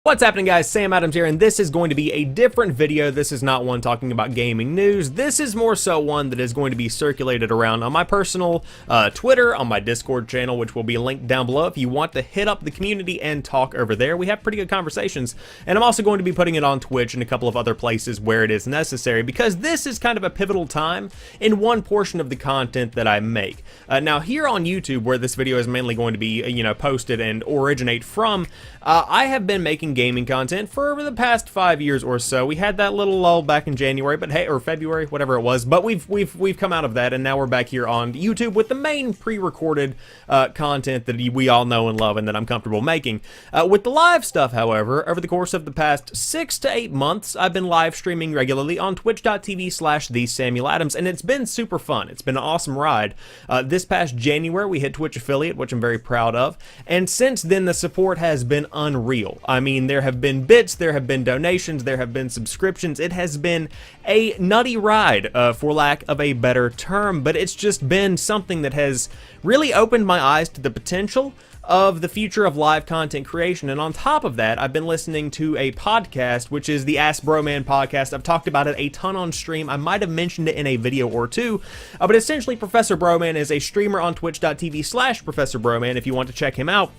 What's happening, guys? Sam Adams here, and this is going to be a different video. This is not one talking about gaming news. This is more so one that is going to be circulated around on my personal Twitter, on my Discord channel, which will be linked down below if you want to hit up the community and talk over there. We have pretty good conversations, and I'm also going to be putting it on Twitch and a couple of other places where it is necessary, because this is kind of a pivotal time in one portion of the content that I make. Now, here on YouTube, where this video is mainly going to be, posted and originate from, I have been making gaming content for the past 5 years or so. We had that little lull back in January, but hey, or February, whatever it was, but we've come out of that, and now we're back here on YouTube with the main pre-recorded content that we all know and love and that I'm comfortable making. With the live stuff, however, over the course of the past 6 to 8 months, I've been live streaming regularly on twitch.tv/thesamueladams, and it's been super fun. It's been an awesome ride. This past January, we hit Twitch affiliate, which I'm very proud of, and since then, the support has been unreal. I mean, there have been bits, there have been donations, there have been subscriptions. It has been a nutty ride, for lack of a better term, but it's just been something that has really opened my eyes to the potential of the future of live content creation. And on top of that, I've been listening to a podcast, which is the Ask Broman podcast. I've talked about it a ton on stream. I might have mentioned it in a video or two, but essentially Professor Broman is a streamer on twitch.tv/Professor Broman if you want to check him out.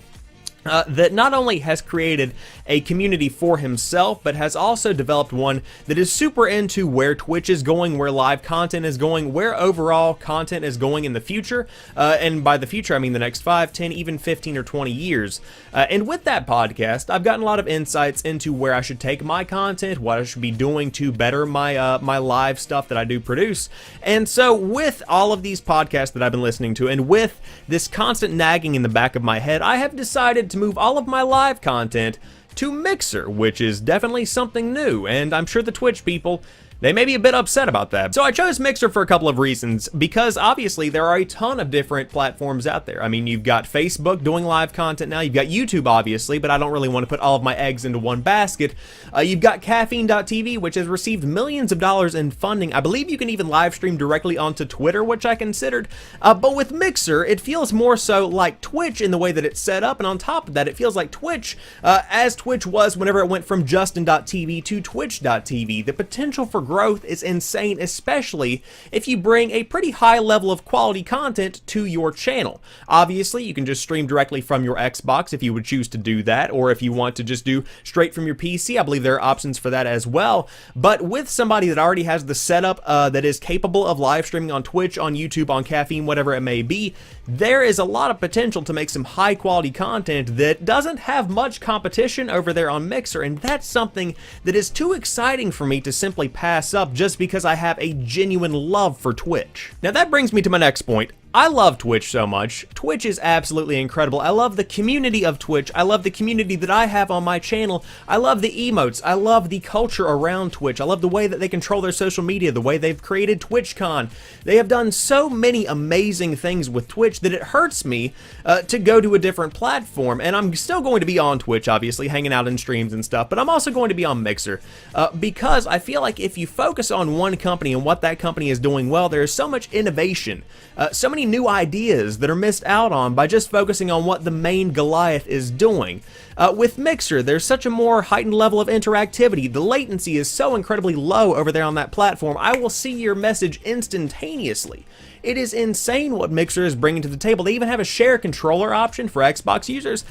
That not only has created a community for himself, but has also developed one that is super into where Twitch is going, where live content is going, where overall content is going in the future. And by the future, I mean the next 5, 10, even 15 or 20 years. And with that podcast, I've gotten a lot of insights into where I should take my content, what I should be doing to better my my live stuff that I do produce. And so with all of these podcasts that I've been listening to, and with this constant nagging in the back of my head, I have decided to move all of my live content to Mixer, which is definitely something new, and I'm sure the Twitch people, they may be a bit upset about that. So I chose Mixer for a couple of reasons, because obviously there are a ton of different platforms out there. I mean, you've got Facebook doing live content now, you've got YouTube obviously, but I don't really want to put all of my eggs into one basket. You've got Caffeine.tv, which has received millions of dollars in funding. I believe you can even live stream directly onto Twitter, which I considered. But with Mixer, it feels more so like Twitch in the way that it's set up, and on top of that, it feels like Twitch, as Twitch was whenever it went from Justin.tv to Twitch.tv. The potential for growth is insane, especially if you bring a pretty high level of quality content to your channel. Obviously, you can just stream directly from your Xbox if you would choose to do that, or if you want to just do straight from your PC, I believe there are options for that as well. But with somebody that already has the setup that is capable of live streaming on Twitch, on YouTube, on Caffeine, whatever it may be, there is a lot of potential to make some high quality content that doesn't have much competition over there on Mixer, and that's something that is too exciting for me to simply pass up just because I have a genuine love for Twitch. Now that brings me to my next point. I love Twitch so much. Twitch is absolutely incredible. I love the community of Twitch. I love the community that I have on my channel. I love the emotes. I love the culture around Twitch. I love the way that they control their social media, the way they've created TwitchCon. They have done so many amazing things with Twitch that it hurts me to go to a different platform. And I'm still going to be on Twitch, obviously, hanging out in streams and stuff, but I'm also going to be on Mixer because I feel like if you focus on one company and what that company is doing well, there is so much innovation, so many new ideas that are missed out on by just focusing on what the main Goliath is doing. With Mixer, there's such a more heightened level of interactivity. The latency is so incredibly low over there on that platform. I will see your message instantaneously. It is insane what Mixer is bringing to the table. They even have a share controller option for Xbox users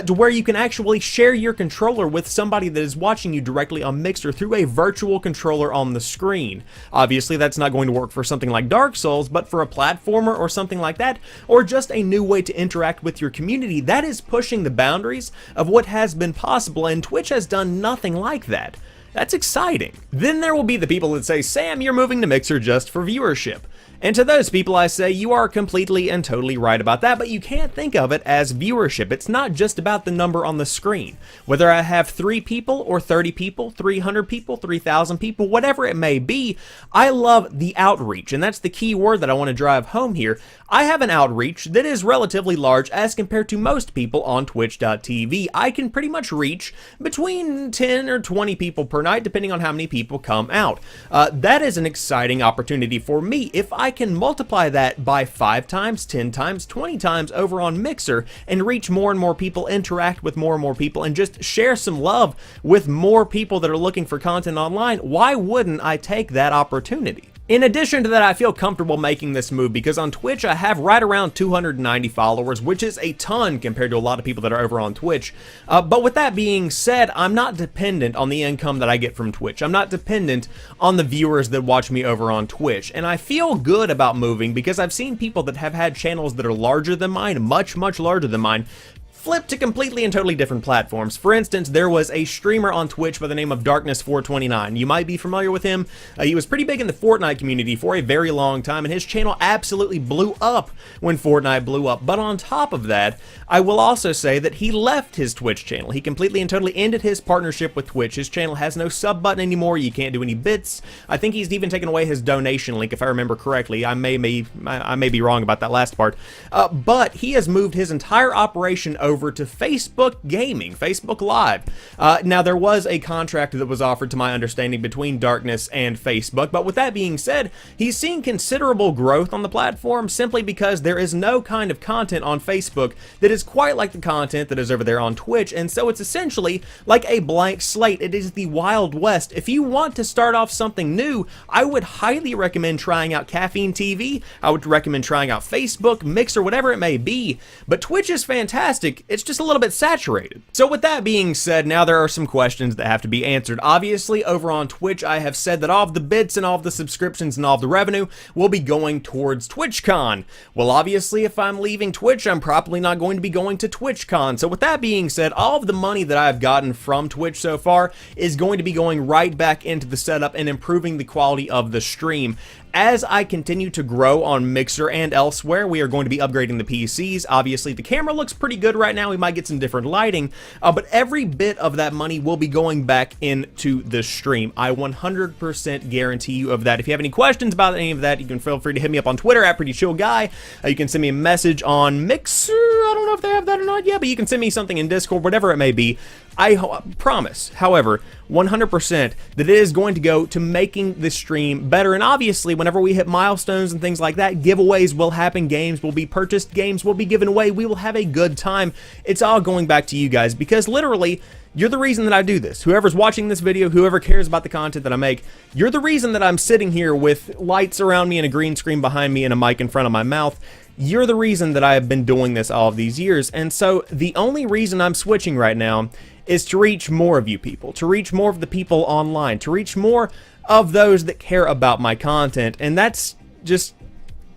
to where you can actually share your controller with somebody that is watching you directly on Mixer through a virtual controller on the screen. Obviously, that's not going to work for something like Dark Souls, but for a platformer or something like that, or just a new way to interact with your community, that is pushing the boundaries of what has been possible, and Twitch has done nothing like that. That's exciting. Then there will be the people that say, Sam, you're moving to Mixer just for viewership. And to those people I say, you are completely and totally right about that, but you can't think of it as viewership. It's not just about the number on the screen. Whether I have 3 people or 30 people, 300 people, 3,000 people, whatever it may be, I love the outreach, and that's the key word that I want to drive home here. I have an outreach that is relatively large as compared to most people on Twitch.tv. I can pretty much reach between 10 or 20 people per night, depending on how many people come out. That is an exciting opportunity for me if I I can multiply that by 5 times, 10 times, 20 times over on Mixer and reach more and more people, interact with more and more people, and just share some love with more people that are looking for content online. Why wouldn't I take that opportunity? In addition to that, I feel comfortable making this move because on Twitch I have right around 290 followers, which is a ton compared to a lot of people that are over on Twitch. But with that being said, I'm not dependent on the income that I get from Twitch. I'm not dependent on the viewers that watch me over on Twitch. And I feel good about moving because I've seen people that have had channels that are larger than mine, much larger than mine, flip to completely and totally different platforms. For instance, there was a streamer on Twitch by the name of Darkness429. You might be familiar with him. He was pretty big in the Fortnite community for a very long time, and his channel absolutely blew up when Fortnite blew up. But on top of that, I will also say that he left his Twitch channel. He completely and totally ended his partnership with Twitch. His channel has no sub button anymore. You can't do any bits. I think he's even taken away his donation link, if I remember correctly. I may be wrong about that last part. But he has moved his entire operation over to Facebook Gaming, Facebook Live. Now, there was a contract that was offered, to my understanding, between Darkness and Facebook, but with that being said, he's seen considerable growth on the platform simply because there is no kind of content on Facebook that is quite like the content that is over there on Twitch, and so it's essentially like a blank slate. It is the Wild West. If you want to start off something new, I would highly recommend trying out Caffeine TV. I would recommend trying out Facebook, Mixer, whatever it may be, but Twitch is fantastic. It's just a little bit saturated. So with that being said, now there are some questions that have to be answered. Obviously, over on Twitch, I have said that all of the bits and all of the subscriptions and all of the revenue will be going towards TwitchCon. Well, obviously, if I'm leaving Twitch, I'm probably not going to be going to TwitchCon. So with that being said, all of the money that I've gotten from Twitch so far is going to be going right back into the setup and improving the quality of the stream. As I continue to grow on Mixer and elsewhere, we are going to be upgrading the PCs. Obviously, the camera looks pretty good right now. We might get some different lighting, but every bit of that money will be going back into the stream. I 100% guarantee you of that. If you have any questions about any of that, you can feel free to hit me up on Twitter at PrettyChillGuy. You can send me a message on Mixer. I don't know if they have that or not yet, but you can send me something in Discord, whatever it may be. I promise, however, 100% that it is going to go to making the stream better. And obviously, whenever we hit milestones and things like that, giveaways will happen, games will be purchased, games will be given away, we will have a good time. It's all going back to you guys because literally, you're the reason that I do this. Whoever's watching this video, whoever cares about the content that I make, you're the reason that I'm sitting here with lights around me and a green screen behind me and a mic in front of my mouth. You're the reason that I have been doing this all of these years. And so the only reason I'm switching right now is to reach more of you people, to reach more of the people online, to reach more of those that care about my content. And that's just,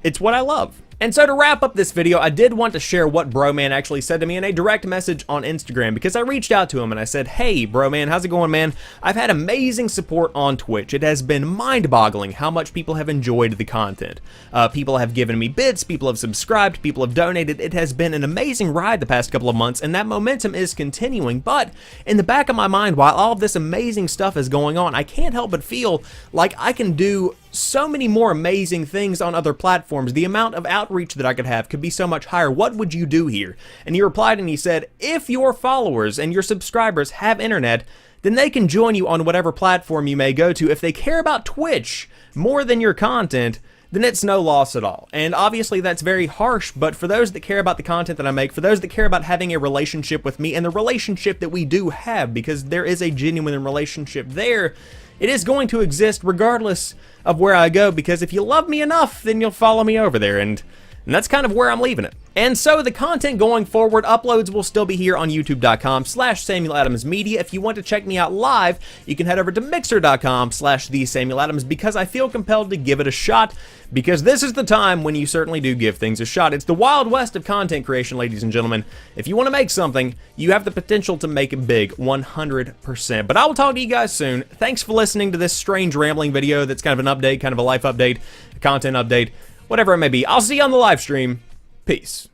it's what I love. And so to wrap up this video, I did want to share what Broman actually said to me in a direct message on Instagram, because I reached out to him and I said, hey Broman, how's it going, man? I've had amazing support on Twitch. It has been mind-boggling how much people have enjoyed the content. People have given me bits, people have subscribed, people have donated. It has been an amazing ride the past couple of months, and that momentum is continuing. But in the back of my mind, while all of this amazing stuff is going on, I can't help but feel like I can do so many more amazing things on other platforms. The amount of outreach that I could have could be so much higher. What would you do here? And he replied and he said, if your followers and your subscribers have internet, then they can join you on whatever platform you may go to. If they care about Twitch more than your content, then it's no loss at all. And obviously that's very harsh, but for those that care about the content that I make, for those that care about having a relationship with me and the relationship that we do have, because there is a genuine relationship there, it is going to exist regardless of where I go, because if you love me enough, then you'll follow me over there, and that's kind of where I'm leaving it. And so the content going forward, uploads will still be here on youtube.com/SamuelAdamsMedia. If you want to check me out live, you can head over to mixer.com/TheSamuelAdams, because I feel compelled to give it a shot, because this is the time when you certainly do give things a shot. It's the Wild West of content creation, ladies and gentlemen. If you want to make something, you have the potential to make it big, 100%. But I will talk to you guys soon. Thanks for listening to this strange rambling video that's kind of an update, kind of a life update, a content update, whatever it may be. I'll see you on the live stream. Peace.